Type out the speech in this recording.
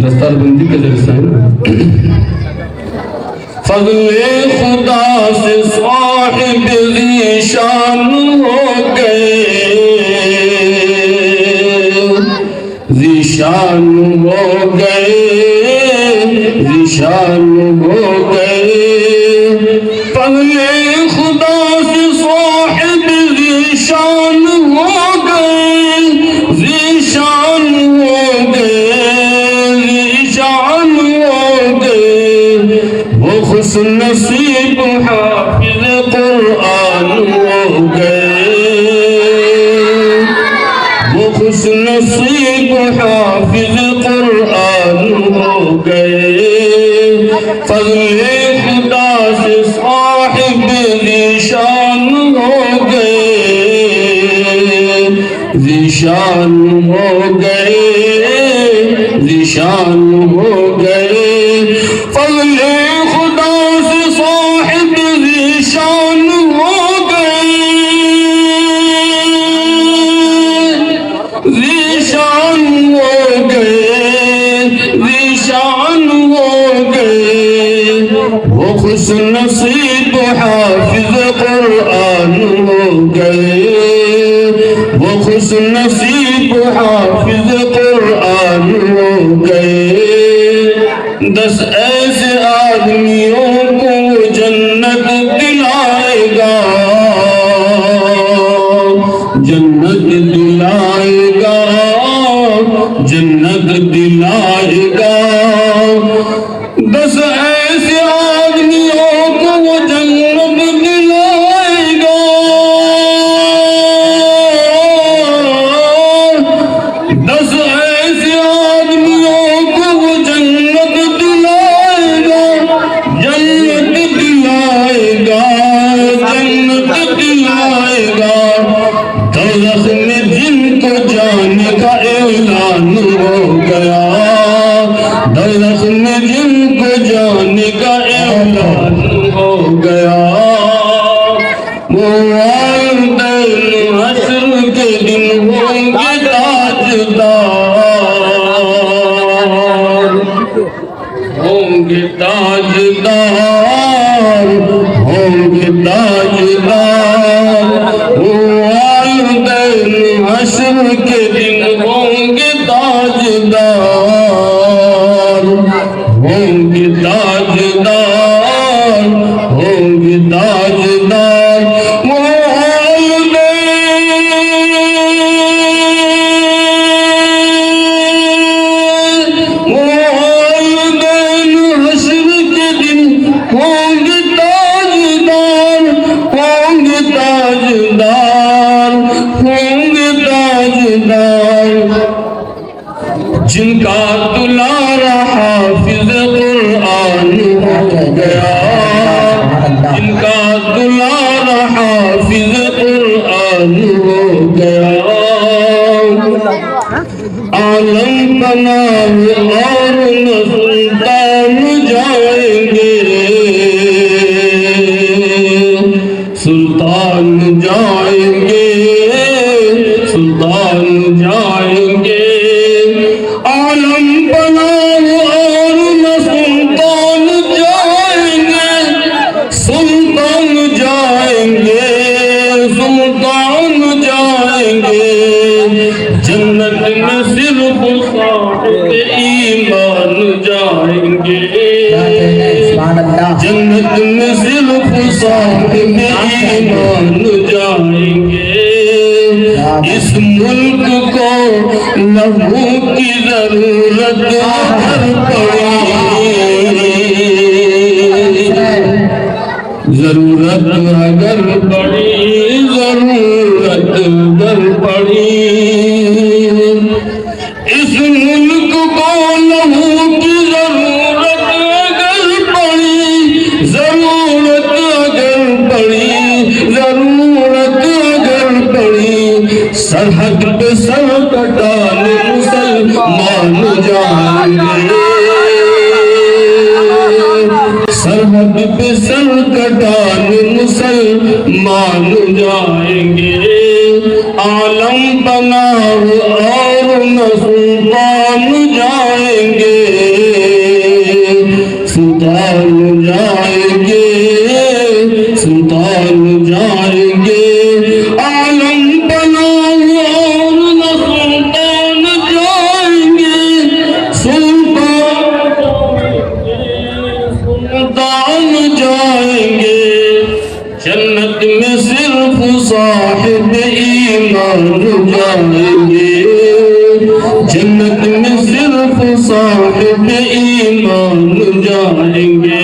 دستار بندی کا جلسہ ہے نا. فضل خدا سے صاحب ذیشان ہو گئے، ذیشان ہو گئے، ذیشان ہو گئے. فضل خدا سے صاحب ذیشان ہو گئے، ذیشان ہو گئے، ذیشان ہو گئے. وہ خوش نصیب حافظ قرآن ہو گئے، وہ خوش نصیب حافظ قرآن ہو گئے. فضل خدا سے صاحب ذیشان ہو گئے، ذیشان ہو گئے، ذیشان ہو گئے. فضل خدا سے صاحب ذیشان ہو گئے، ذیشان ہو گئے، ذیشان ہو گئے. وہ خوش نصیب حافظ قرآن ہو گئے، وہ خوش نصیب حافظ قرآن ہو گئے. 10 ایسے آدمیوں کو جنت دلائے گا، جنت دلائے گا، جنت دلائے گا. 10 ایسے آدمیوں کو جنت دلائے گا، 10 ایسے آدمیوں کو جنت دلائے گا، جنت دلائے گا، جنت دلائے گا. دوزخ میں جن کو جانے کا اعلان ہو گیا، دوزخ میں جن کو جانے کا اعلان ہو گیا. وہ والدین حشر کے دن ہوں گے تاجدار، ہوں گے تاجدار، ہوں گے تاجدار. وہ والدین حشر کے دن ہوں گے تاجدار، ہوں گے تاجدار، ہوں گے تاجدار. وہ والدین حشر کے دن ہوں گے تاجدار، ہوں گے تاجدار، ہوں گے تاجدار. جن کا دلارا حافظ قرآن ہو گیا، جن کا دلارا حافظ قرآن ہو گیا. عالم بنام اور نہ سلطان جائیں گے، سلطان جائیں گے، سلطان جائیں گے. عالم بنام اور نہ سلطان جائیں گے، سلطان جائیں گے، سلطان جائیں گے. جنت میں صرف صاحب ایمان جائیں گے، جنت میں صرف صاحب ایمان جائیں گے. اس ملک کو لہو کی ضرورت اگر پڑی، ضرورت اگر پڑی، ضرورت اگر پڑی. اس ملک کو لہو کی ضرورت اگر پڑی، ضرورت اگر پڑی، ضرورت اگر پڑی. سرحد پہ سر کٹانے مسلمان جائیں گے، سرحد پہ سر کٹانے مسلمان جائیں گے. عالم بناؤ اور نہ سلطان جائیں گے، صاحب ایمان جائیں گے، جنت میں صرف صاحب ایمان جائیں گے۔